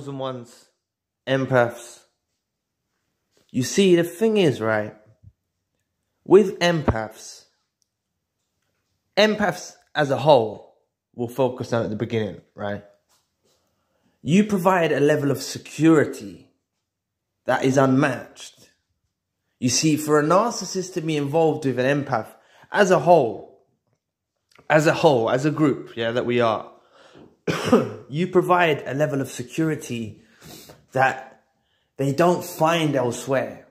chosen ones, empaths. You see, the thing is, right, with empaths as a whole, we'll focus on at the beginning, right? You provide a level of security that is unmatched. You see, for a narcissist to be involved with an empath as a whole, as a group, yeah, that we are, you provide a level of security that they don't find elsewhere.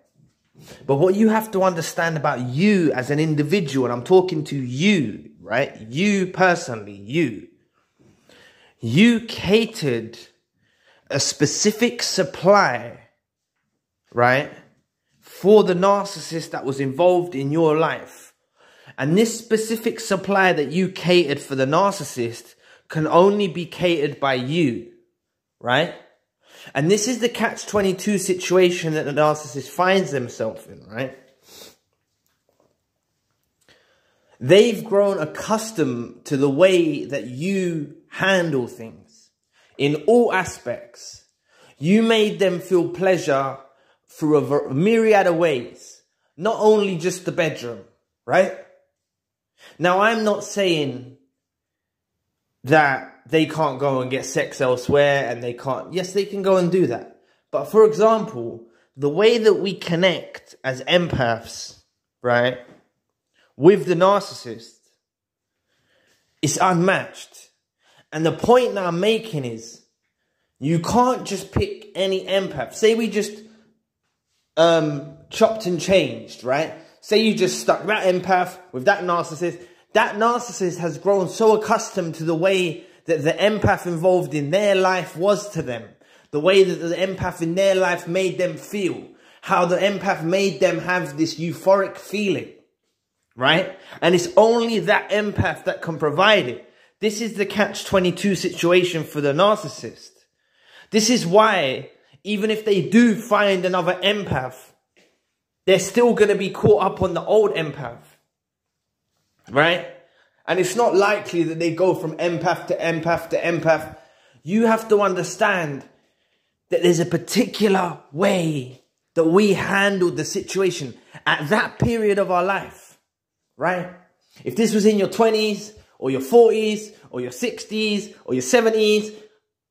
But what you have to understand about you as an individual, and I'm talking to you, right? You personally, you catered a specific supply, right, for the narcissist that was involved in your life. And this specific supply that you catered for the narcissist can only be catered by you, right? And this is the catch-22 situation that the narcissist finds themselves in, right? They've grown accustomed to the way that you handle things in all aspects. You made them feel pleasure through a myriad of ways, not only just the bedroom, right? Now, I'm not saying that they can't go and get sex elsewhere and they can't. Yes, they can go and do that. But for example, the way that we connect as empaths, right, with the narcissist is unmatched. And the point that I'm making is you can't just pick any empath. Say we just chopped and changed, right? Say you just stuck that empath with that narcissist. That narcissist has grown so accustomed to the way that the empath involved in their life was to them. The way that the empath in their life made them feel. How the empath made them have this euphoric feeling. Right? And it's only that empath that can provide it. This is the catch-22 situation for the narcissist. This is why, even if they do find another empath, they're still going to be caught up on the old empath. Right? And it's not likely that they go from empath to empath to empath. You have to understand that there's a particular way that we handled the situation at that period of our life. Right? If this was in your 20s or your 40s or your 60s or your 70s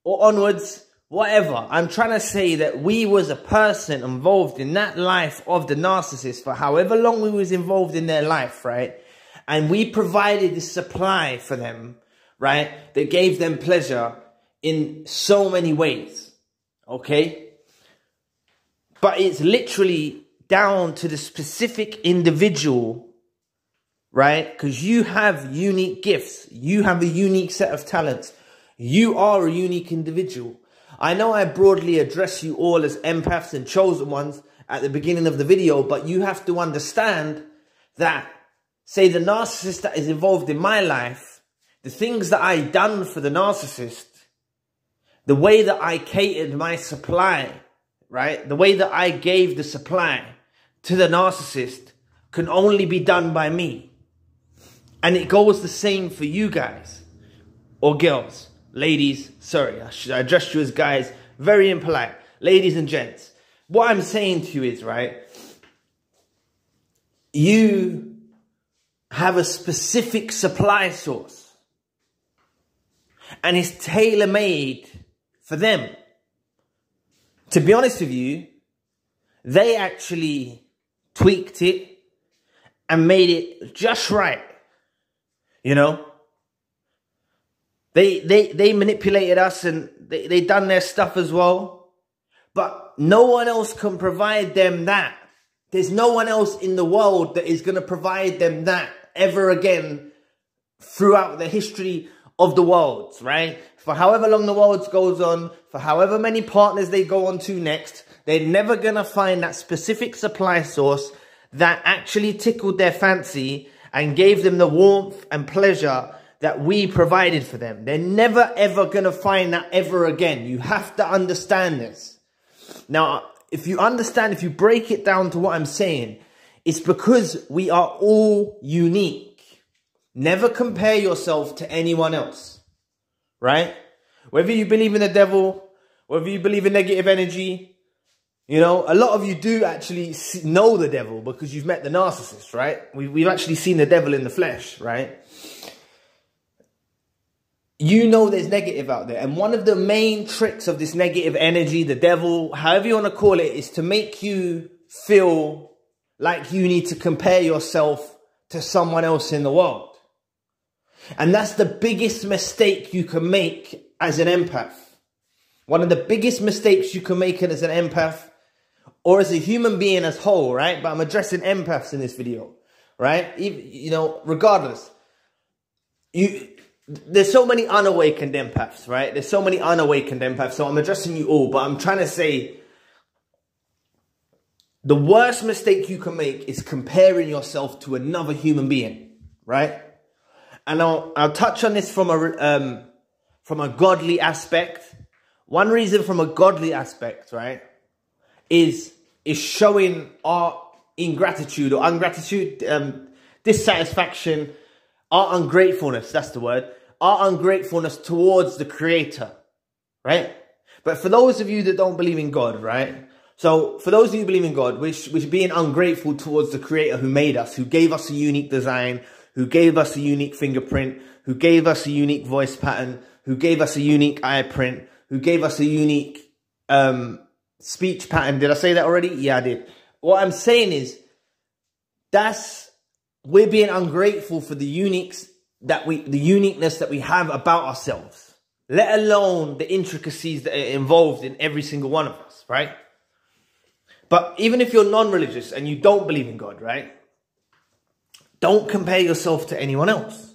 or onwards, whatever. I'm trying to say that we was a person involved in that life of the narcissist for however long we was involved in their life, right? And we provided this supply for them, right? That gave them pleasure in so many ways, okay? But it's literally down to the specific individual, right? Because you have unique gifts. You have a unique set of talents. You are a unique individual. I know I broadly address you all as empaths and chosen ones at the beginning of the video, but you have to understand that, say, the narcissist that is involved in my life, the things that I done for the narcissist, the way that I catered my supply, right? The way that I gave the supply to the narcissist can only be done by me. And it goes the same for you guys or girls, ladies. Sorry, I should address you as guys. Very impolite. Ladies and gents. What I'm saying to you is, right, you have a specific supply source and it's tailor-made for them. To be honest with you, they actually tweaked it and made it just right. You know, they manipulated us and they done their stuff as well. But no one else can provide them that. There's no one else in the world that is going to provide them that ever again throughout the history of the world, right? For however long the world goes on, for however many partners they go on to next, they're never going to find that specific supply source that actually tickled their fancy and gave them the warmth and pleasure that we provided for them. They're never ever going to find that ever again. You have to understand this. Now, if you understand, if you break it down to what I'm saying, it's because we are all unique. Never compare yourself to anyone else, right? Whether you believe in the devil, whether you believe in negative energy, you know, a lot of you do actually know the devil because you've met the narcissist, right? We've actually seen the devil in the flesh, right? You know there's negative out there. And one of the main tricks of this negative energy, the devil, however you want to call it, is to make you feel like you need to compare yourself to someone else in the world. And that's the biggest mistake you can make as an empath. One of the biggest mistakes you can make as an empath or as a human being as whole, right? But I'm addressing empaths in this video, right? You know, regardless, there's so many unawakened empaths, right? There's so many unawakened empaths. So I'm addressing you all, but I'm trying to say the worst mistake you can make is comparing yourself to another human being, right? And I'll touch on this from a godly aspect. One reason from a godly aspect, right, is showing our ingratitude or ungratitude, dissatisfaction, our ungratefulness, that's the word, our ungratefulness towards the Creator, right? But for those of you that don't believe in God, right? So for those of you who believe in God, we're being ungrateful towards the Creator who made us, who gave us a unique design, who gave us a unique fingerprint, who gave us a unique voice pattern, who gave us a unique eye print, who gave us a unique speech pattern. Did I say that already? Yeah, I did. What I'm saying is we're being ungrateful for the uniqueness that we have about ourselves, let alone the intricacies that are involved in every single one of us, right? But even if you're non-religious and you don't believe in God, right? Don't compare yourself to anyone else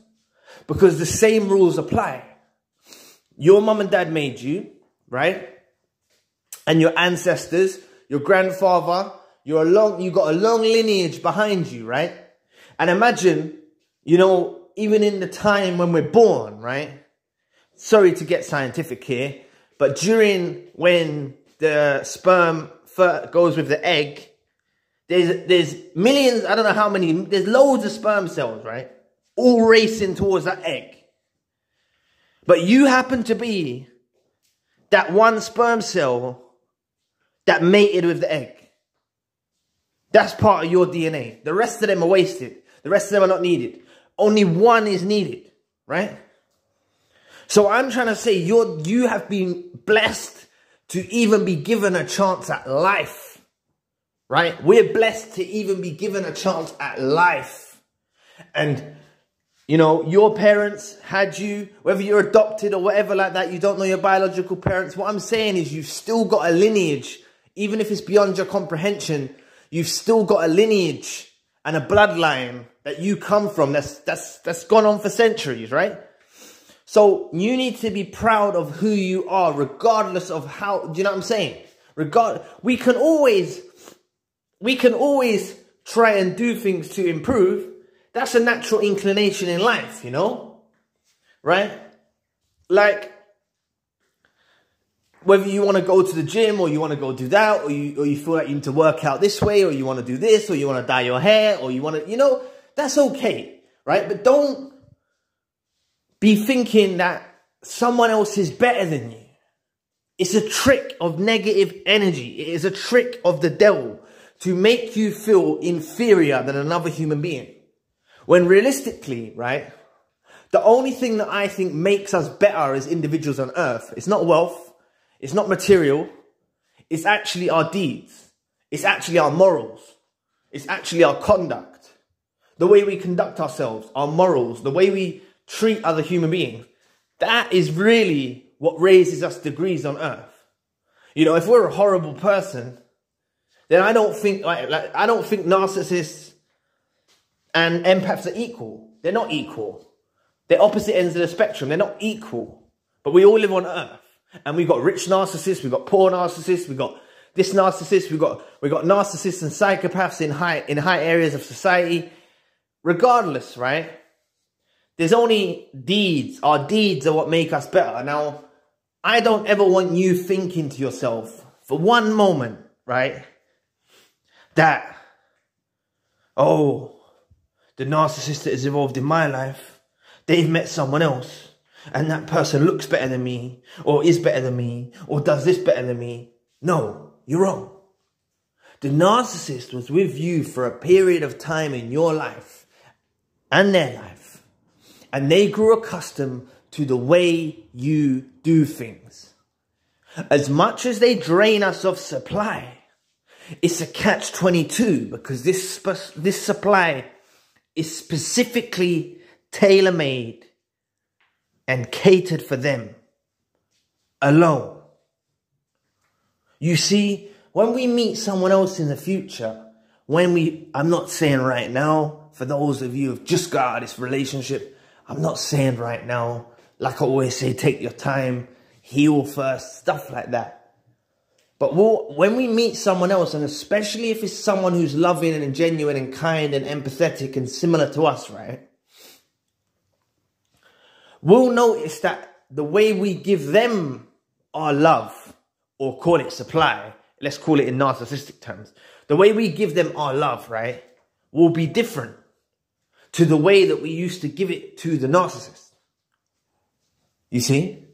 because the same rules apply. Your mum and dad made you, right? And your ancestors, your grandfather, you got a long lineage behind you, right? And imagine, you know, even in the time when we're born, right? Sorry to get scientific here, but during when the sperm goes with the egg, there's millions, I don't know how many, there's loads of sperm cells, right? All racing towards that egg. But you happen to be that one sperm cell that mated with the egg. That's part of your DNA. The rest of them are wasted. The rest of them are not needed. Only one is needed, right? So I'm trying to say you have been blessed to even be given a chance at life, right? We're blessed to even be given a chance at life. And, you know, your parents had you, whether you're adopted or whatever like that, you don't know your biological parents. What I'm saying is you've still got a lineage, even if it's beyond your comprehension, you've still got a lineage and a bloodline that you come from that's gone on for centuries, right? So you need to be proud of who you are, regardless of how, do you know what I'm saying? We can always try and do things to improve. That's a natural inclination in life, you know? Right? Like, whether you want to go to the gym or you want to go do that, or you feel like you need to work out this way, or you want to do this, or you want to dye your hair, or you want to, you know, that's okay, right? But don't be thinking that someone else is better than you. It's a trick of negative energy. It is a trick of the devil to make you feel inferior than another human being. When realistically, right, the only thing that I think makes us better as individuals on earth, it's not wealth, it's not material, it's actually our deeds. It's actually our morals. It's actually our conduct. The way we conduct ourselves, our morals, the way we treat other human beings. That is really what raises us degrees on earth. You know, if we're a horrible person, then I don't think I don't think narcissists and empaths are equal. They're not equal. They're opposite ends of the spectrum. They're not equal. But we all live on earth. And we've got rich narcissists, we've got poor narcissists, we've got this narcissist, we've got narcissists and psychopaths in high areas of society. Regardless, right? There's only deeds. Our deeds are what make us better. Now, I don't ever want you thinking to yourself for one moment, right, that, oh, the narcissist that is involved in my life, they've met someone else. and that person looks better than me, or is better than me, or does this better than me. No, you're wrong. The narcissist was with you for a period of time in your life and their life, and they grew accustomed to the way you do things. As much as they drain us of supply, it's a catch-22, because this supply is specifically tailor-made and catered for them alone. You see, when we meet someone else in the future, I'm not saying right now, for those of you who've just got out of this relationship, I'm not saying right now, like I always say, take your time, heal first, stuff like that. But when we meet someone else, and especially if it's someone who's loving and genuine and kind and empathetic and similar to us, right? We'll notice that the way we give them our love, or call it supply, let's call it in narcissistic terms, the way we give them our love, right, will be different to the way that we used to give it to the narcissist. You see?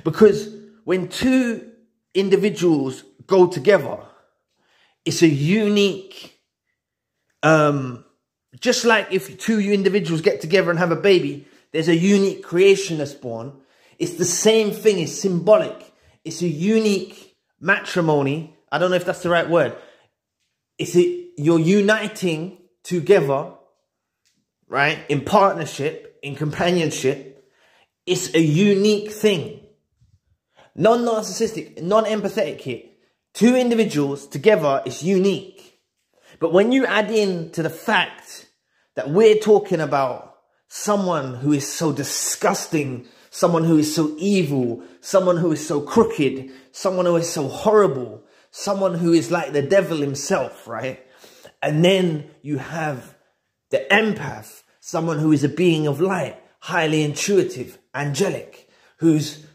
Because when two individuals go together, it's a unique, just like if two individuals get together and have a baby, there's a unique creation that's born. It's the same thing, it's symbolic. It's a unique matrimony. I don't know if that's the right word. You're uniting together, right? In partnership, in companionship. It's a unique thing. Non-narcissistic, non-empathetic here. Two individuals together is unique. But when you add in to the fact that we're talking about someone who is so disgusting, someone who is so evil, someone who is so crooked, someone who is so horrible, someone who is like the devil himself, right? And then you have the empath, someone who is a being of light, highly intuitive, angelic, who's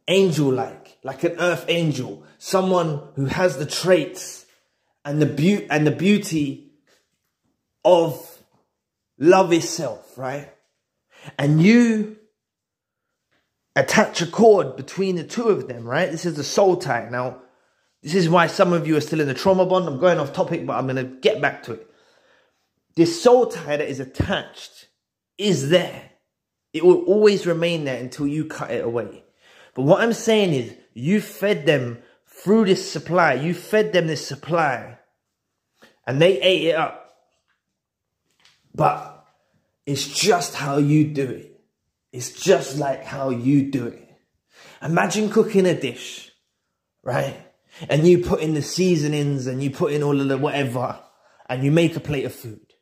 angel-like an earth angel, someone who has the traits and the beauty of love itself, right? And you attach a cord between the two of them, right? This is the soul tie. Now, this is why some of you are still in the trauma bond. I'm going off topic, but I'm going to get back to it. This soul tie that is attached is there. It will always remain there until you cut it away. But what I'm saying is, you fed them through this supply. You fed them this supply, and they ate it up. But it's just how you do it. It's just like how you do it. Imagine cooking a dish, right? And you put in the seasonings and you put in all of the whatever, and you make a plate of food.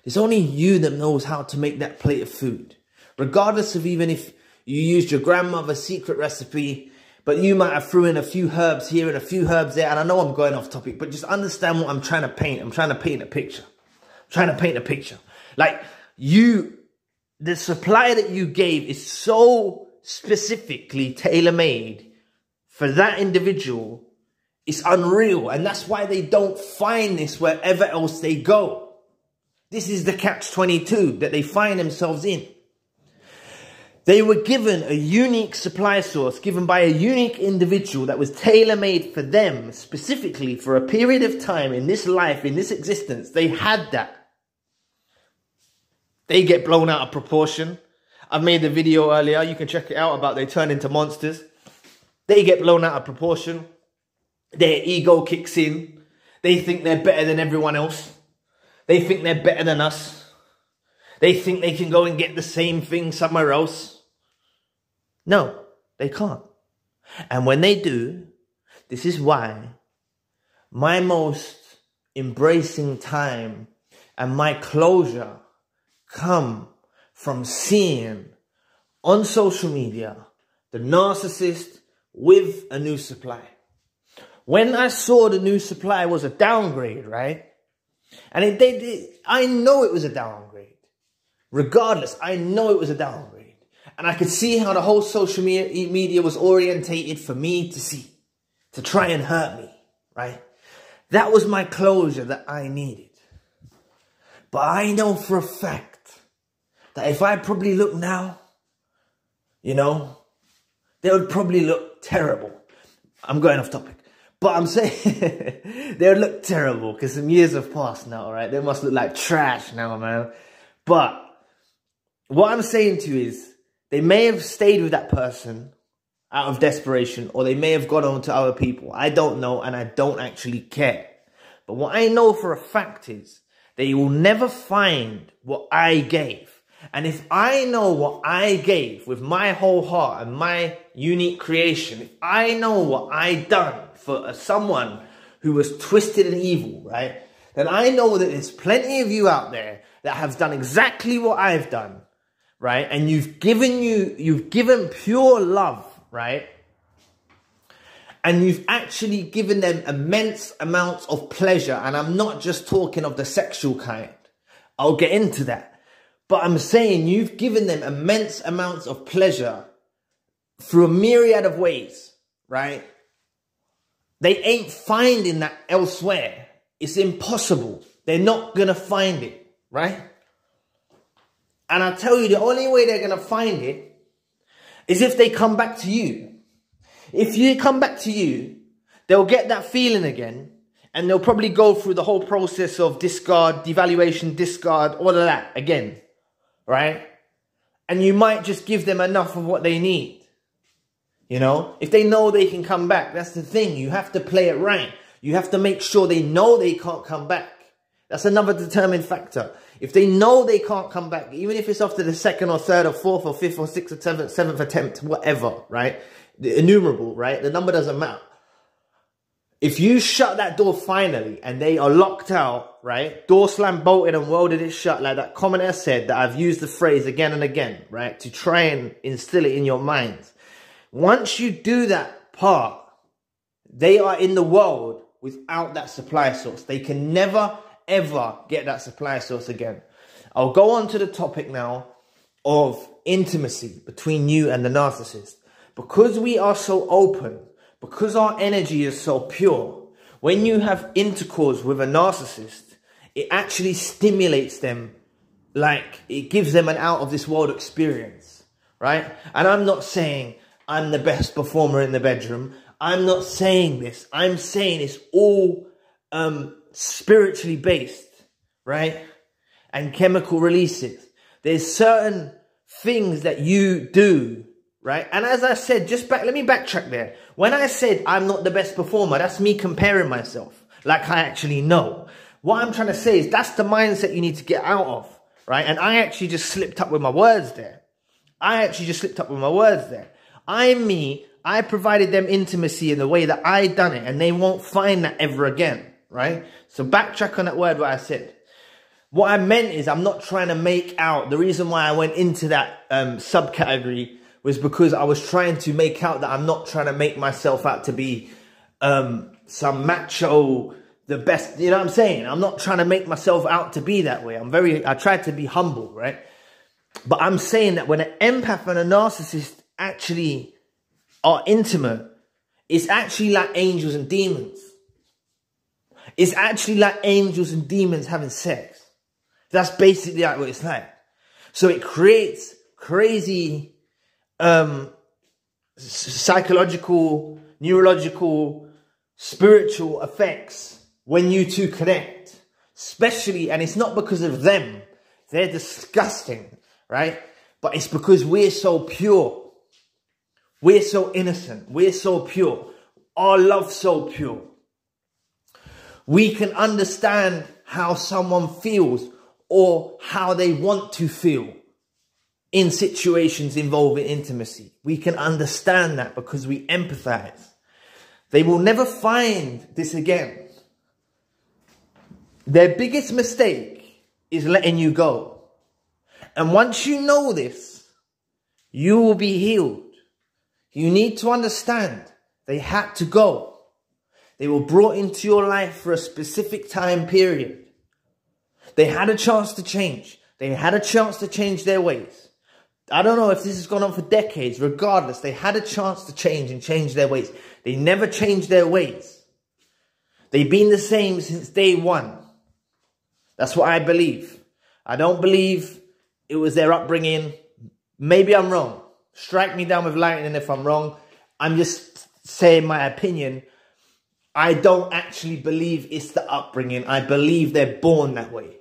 There's only you that knows how to make that plate of food. Regardless of even if you used your grandmother's secret recipe, but you might have threw in a few herbs here and a few herbs there. And I know I'm going off topic, but just understand what I'm trying to paint. I'm trying to paint a picture. I'm trying to paint a picture. Like, the supply that you gave is so specifically tailor-made for that individual. It's unreal. And that's why they don't find this wherever else they go. This is the catch-22 that they find themselves in. They were given a unique supply source, given by a unique individual that was tailor-made for them, specifically for a period of time in this life, in this existence. They had that. They get blown out of proportion. I've made a video earlier. You can check it out about they turn into monsters. They get blown out of proportion. Their ego kicks in. They think they're better than everyone else. They think they're better than us. They think they can go and get the same thing somewhere else. No, they can't. And when they do, this is why my most embracing time and my closure come from seeing on social media the narcissist with a new supply. When I saw the new supply was a downgrade, right? And I know it was a downgrade. Regardless, I know it was a downgrade. And I could see how the whole social media was orientated for me to see, to try and hurt me, right? That was my closure that I needed. But I know for a fact that if I probably look now, you know, they would probably look terrible. I'm going off topic. But I'm saying they would look terrible because some years have passed now, right? They must look like trash now, man. But what I'm saying to you is they may have stayed with that person out of desperation, or they may have gone on to other people. I don't know, and I don't actually care. But what I know for a fact is they will never find what I gave. And if I know what I gave with my whole heart and my unique creation, if I know what I done for someone who was twisted and evil, right? Then I know that there's plenty of you out there that have done exactly what I've done, right? And you've given pure love, right? And you've actually given them immense amounts of pleasure. And I'm not just talking of the sexual kind. I'll get into that. But I'm saying you've given them immense amounts of pleasure through a myriad of ways, right? They ain't finding that elsewhere. It's impossible. They're not going to find it, right? And I tell you, the only way they're going to find it is if they come back to you. If you come back to you, they'll get that feeling again. And they'll probably go through the whole process of discard, devaluation, discard, all of that again. Right? And you might just give them enough of what they need. You know? If they know they can come back, that's the thing. You have to play it right. You have to make sure they know they can't come back. That's another determining factor. If they know they can't come back, even if it's after the second or third or fourth or fifth or sixth or seventh attempt, whatever, right? The innumerable, right? The number doesn't matter. If you shut that door finally and they are locked out, right? Door slammed, bolted and welded it shut, like that commenter said, that I've used the phrase again and again, right? To try and instill it in your minds. Once you do that part, they are in the world without that supply source. They can never, ever get that supply source again. I'll go on to the topic now of intimacy between you and the narcissist. Because we are so open, because our energy is so pure, when you have intercourse with a narcissist, it actually stimulates them, like it gives them an out of this world experience, right? And I'm not saying I'm the best performer in the bedroom. I'm not saying this. I'm saying it's all spiritually based, right? And chemical releases. There's certain things that you do, right? And as I said, let me backtrack there. When I said I'm not the best performer, that's me comparing myself like I actually know. What I'm trying to say is that's the mindset you need to get out of, right? And I actually just slipped up with my words there. I'm me. I provided them intimacy in the way that I done it, and they won't find that ever again, right? So backtrack on that word what I said. What I meant is I'm not trying to make out. The reason why I went into that subcategory was because I was trying to make out that I'm not trying to make myself out to be some macho, the best, you know what I'm saying? I'm not trying to make myself out to be that way. I tried to be humble, right? But I'm saying that when an empath and a narcissist actually are intimate, it's actually like angels and demons. It's actually like angels and demons having sex. That's basically like what it's like. So it creates crazy psychological, neurological, spiritual effects when you two connect. Especially, and it's not because of them. They're disgusting, right? But it's because we're so pure. We're so innocent. We're so pure. Our love's so pure. We can understand how someone feels or how they want to feel in situations involving intimacy. We can understand that because we empathize. They will never find this again. Their biggest mistake is letting you go. And once you know this, you will be healed. You need to understand they had to go. They were brought into your life for a specific time period. They had a chance to change. They had a chance to change their ways. I don't know if this has gone on for decades. Regardless, they had a chance to change and change their ways. They never changed their ways. They've been the same since day one. That's what I believe. I don't believe it was their upbringing. Maybe I'm wrong. Strike me down with lightning if I'm wrong. I'm just saying my opinion. I don't actually believe it's the upbringing. I believe they're born that way.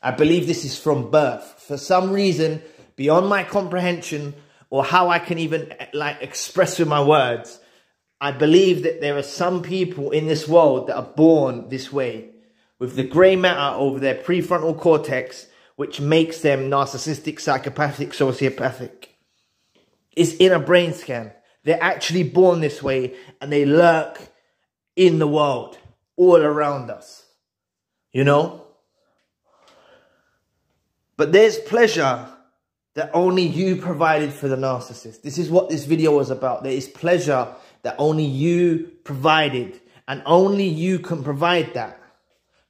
I believe this is from birth. For some reason, beyond my comprehension or how I can even like express with my words, I believe that there are some people in this world that are born this way, with the grey matter over their prefrontal cortex, which makes them narcissistic, psychopathic, sociopathic. It's in a brain scan. They're actually born this way, and they lurk in the world, all around us. You know? But there's pleasure that only you provided for the narcissist. This is what this video was about. There is pleasure that only you provided, and only you can provide that.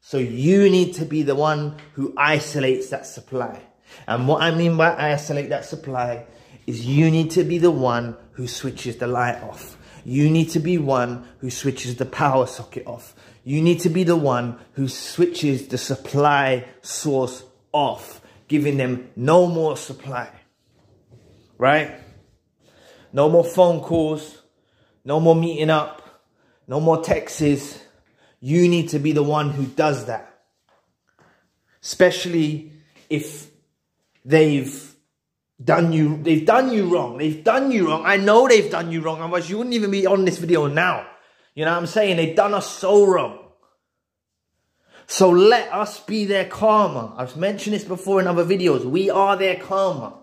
So you need to be the one who isolates that supply. And what I mean by isolate that supply is you need to be the one who switches the light off. You need to be one who switches the power socket off. You need to be the one who switches the supply source off, giving them no more supply. Right? No more phone calls. No more meeting up. No more texts. You need to be the one who does that. Especially if they've done you wrong. They've done you wrong. I know they've done you wrong. Otherwise, you wouldn't even be on this video now. You know what I'm saying? They've done us so wrong. So let us be their karma. I've mentioned this before in other videos. We are their karma.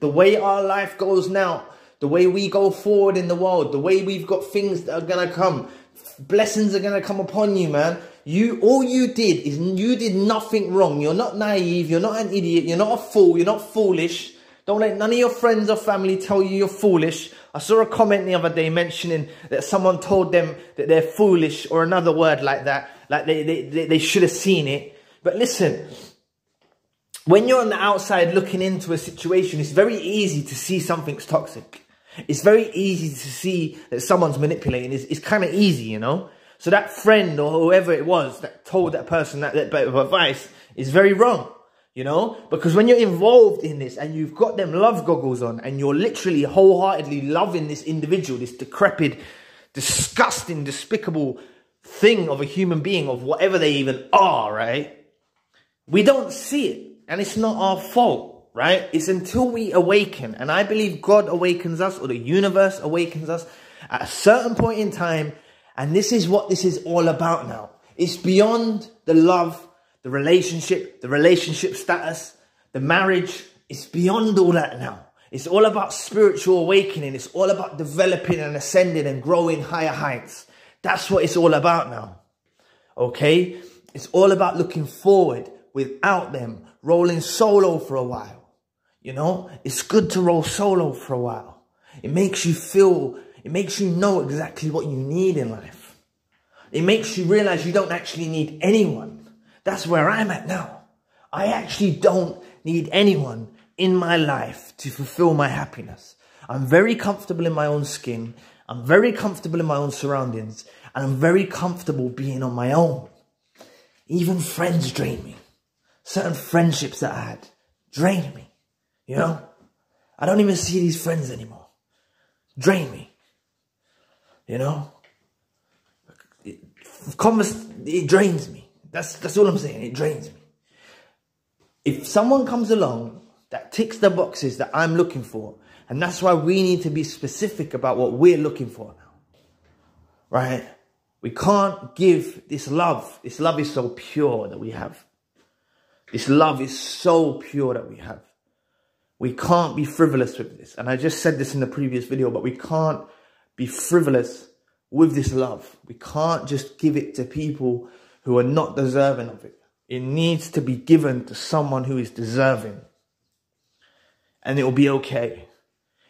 The way our life goes now, the way we go forward in the world, the way we've got things that are going to come, blessings are going to come upon you, man. All you did is you did nothing wrong. You're not naive. You're not an idiot. You're not a fool. You're not foolish. Don't let none of your friends or family tell you you're foolish. I saw a comment the other day mentioning that someone told them that they're foolish, or another word like that. Like they should have seen it. But listen, when you're on the outside looking into a situation, it's very easy to see something's toxic. It's very easy to see that someone's manipulating. It's kind of easy, you know. So that friend or whoever it was that told that person that bit of advice is very wrong, you know. Because when you're involved in this and you've got them love goggles on and you're literally wholeheartedly loving this individual, this decrepit, disgusting, despicable thing of a human being, of whatever they even are, right? We don't see it, and it's not our fault. Right? It's until we awaken. And I believe God awakens us, or the universe awakens us at a certain point in time. And this is what this is all about now. It's beyond the love, the relationship status, the marriage. It's beyond all that now. It's all about spiritual awakening. It's all about developing and ascending and growing higher heights. That's what it's all about now. Okay? It's all about looking forward without them, rolling solo for a while. You know, it's good to roll solo for a while. It makes you feel, it makes you know exactly what you need in life. It makes you realize you don't actually need anyone. That's where I'm at now. I actually don't need anyone in my life to fulfill my happiness. I'm very comfortable in my own skin. I'm very comfortable in my own surroundings. And I'm very comfortable being on my own. Even friends drain me. Certain friendships that I had drain me. You know, I don't even see these friends anymore. Drain me. You know, it drains me. That's all I'm saying. It drains me. If someone comes along that ticks the boxes that I'm looking for, and that's why we need to be specific about what we're looking for now, right? We can't give this love. This love is so pure that we have. This love is so pure that we have. We can't be frivolous with this. And I just said this in the previous video, but we can't be frivolous with this love. We can't just give it to people who are not deserving of it. It needs to be given to someone who is deserving. And it will be okay.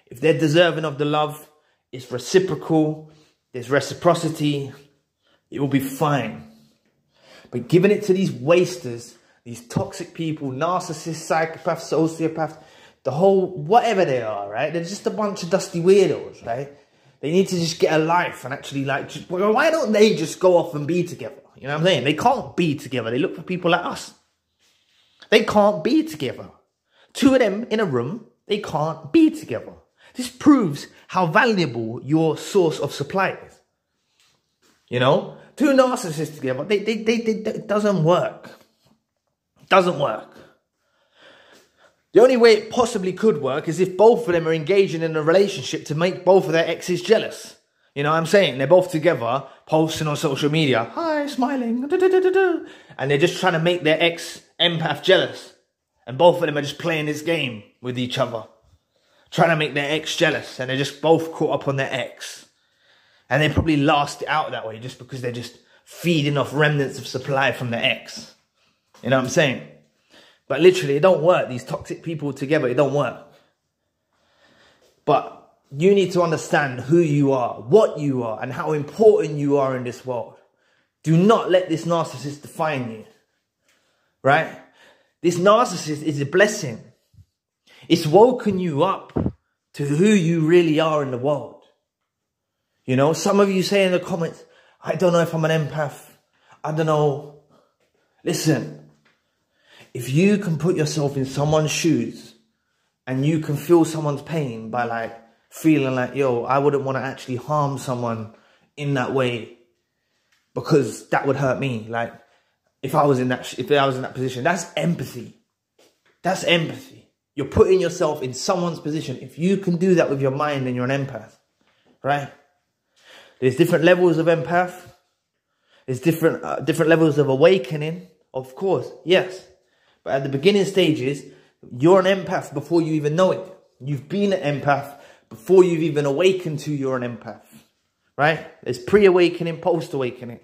If they're deserving of the love, it's reciprocal, there's reciprocity, it will be fine. But giving it to these wasters, these toxic people, narcissists, psychopaths, sociopaths, the whole, whatever they are, right? They're just a bunch of dusty weirdos, right? They need to just get a life and actually like, why don't they just go off and be together? You know what I'm saying? They can't be together. They look for people like us. They can't be together. Two of them in a room, they can't be together. This proves how valuable your source of supply is. You know, two narcissists together, it doesn't work. It doesn't work. The only way it possibly could work is if both of them are engaging in a relationship to make both of their exes jealous. You know what I'm saying? They're both together, posting on social media, hi, smiling, and they're just trying to make their ex-empath jealous. And both of them are just playing this game with each other, trying to make their ex jealous, and they're just both caught up on their ex. And they probably last it out that way just because they're just feeding off remnants of supply from their ex. You know what I'm saying? But literally, it don't work. These toxic people together, it don't work. But you need to understand who you are, what you are, and how important you are in this world. Do not let this narcissist define you. Right? This narcissist is a blessing. It's woken you up to who you really are in the world. You know, some of you say in the comments, I don't know if I'm an empath. I don't know. Listen, if you can put yourself in someone's shoes and you can feel someone's pain by like feeling like, yo, I wouldn't want to actually harm someone in that way because that would hurt me. Like if I was in that position, that's empathy. That's empathy. You're putting yourself in someone's position. If you can do that with your mind, then you're an empath, right? There's different levels of empath. There's different levels of awakening, of course, yes. But at the beginning stages, you're an empath before you even know it. You've been an empath before you've even awakened to you're an empath, right? There's pre-awakening, post-awakening.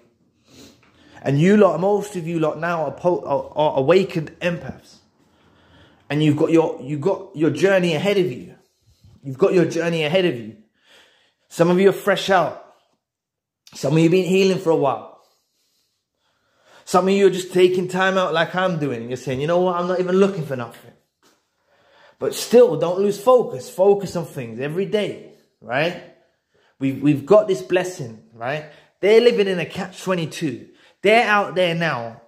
And you lot, most of you lot now are awakened empaths. And you've got your journey ahead of you. You've got your journey ahead of you. Some of you are fresh out. Some of you have been healing for a while. Some of you are just taking time out like I'm doing. And you're saying, you know what, I'm not even looking for nothing. But still, don't lose focus. Focus on things every day, right? We've got this blessing, right? They're living in a catch-22. They're out there now,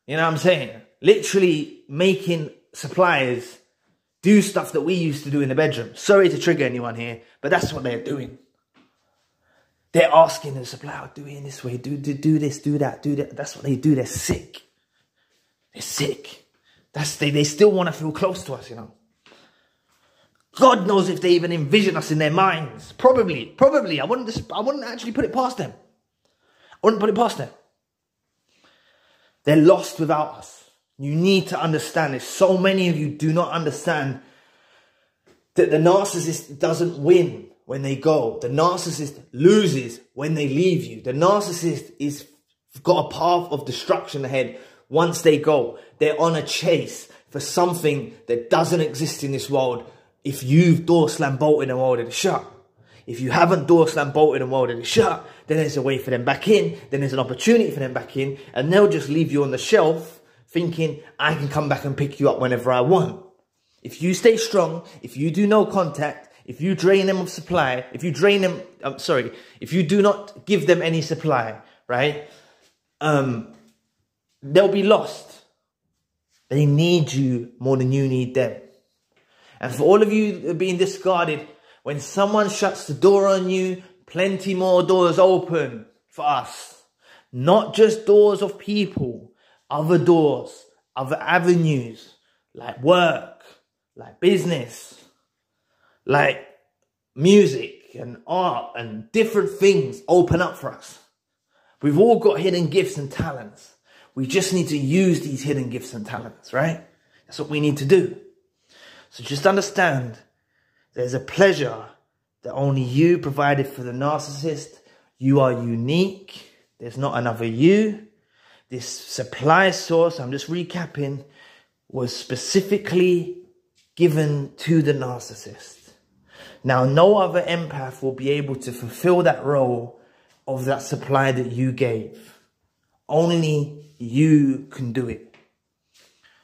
you know what I'm saying? Literally making suppliers do stuff that we used to do in the bedroom. Sorry to trigger anyone here, but that's what they're doing. They're asking the supplier, do it in this way, do this, do that, do that. That's what they do. They're sick. They're sick. They still want to feel close to us, you know. God knows if they even envision us in their minds. Probably. I wouldn't actually put it past them. I wouldn't put it past them. They're lost without us. You need to understand this. So many of you do not understand that the narcissist doesn't win when they go. The narcissist loses when they leave you. The narcissist is got a path of destruction ahead once they go. They're on a chase for something that doesn't exist in this world. If you've door slam bolted and welded it shut. If you haven't door slam bolted and welded it shut, then there's a way for them back in. Then there's an opportunity for them back in. And they'll just leave you on the shelf thinking, I can come back and pick you up whenever I want. If you stay strong, if you do no contact, if you drain them of supply, if you do not give them any supply, right? They'll be lost. They need you more than you need them. And for all of you being discarded, when someone shuts the door on you, plenty more doors open for us. Not just doors of people, other doors, other avenues, like work, like business, like music and art and different things open up for us. We've all got hidden gifts and talents. We just need to use these hidden gifts and talents, right? That's what we need to do. So just understand, there's a pleasure that only you provided for the narcissist. You are unique. There's not another you. This supply source, I'm just recapping, was specifically given to the narcissist. Now, no other empath will be able to fulfill that role of that supply that you gave. Only you can do it.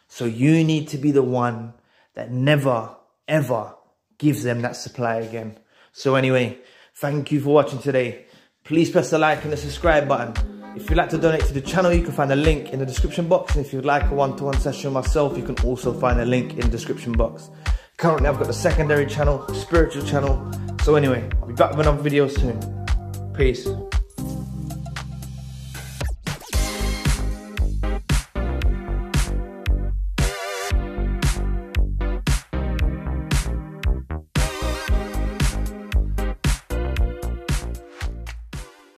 So you need to be the one that never, ever gives them that supply again. So anyway, thank you for watching today. Please press the like and the subscribe button. If you'd like to donate to the channel, you can find a link in the description box. And if you'd like a one-to-one session with myself, you can also find a link in the description box. Currently, I've got the secondary channel, spiritual channel. So anyway, I'll be back with another video soon. Peace.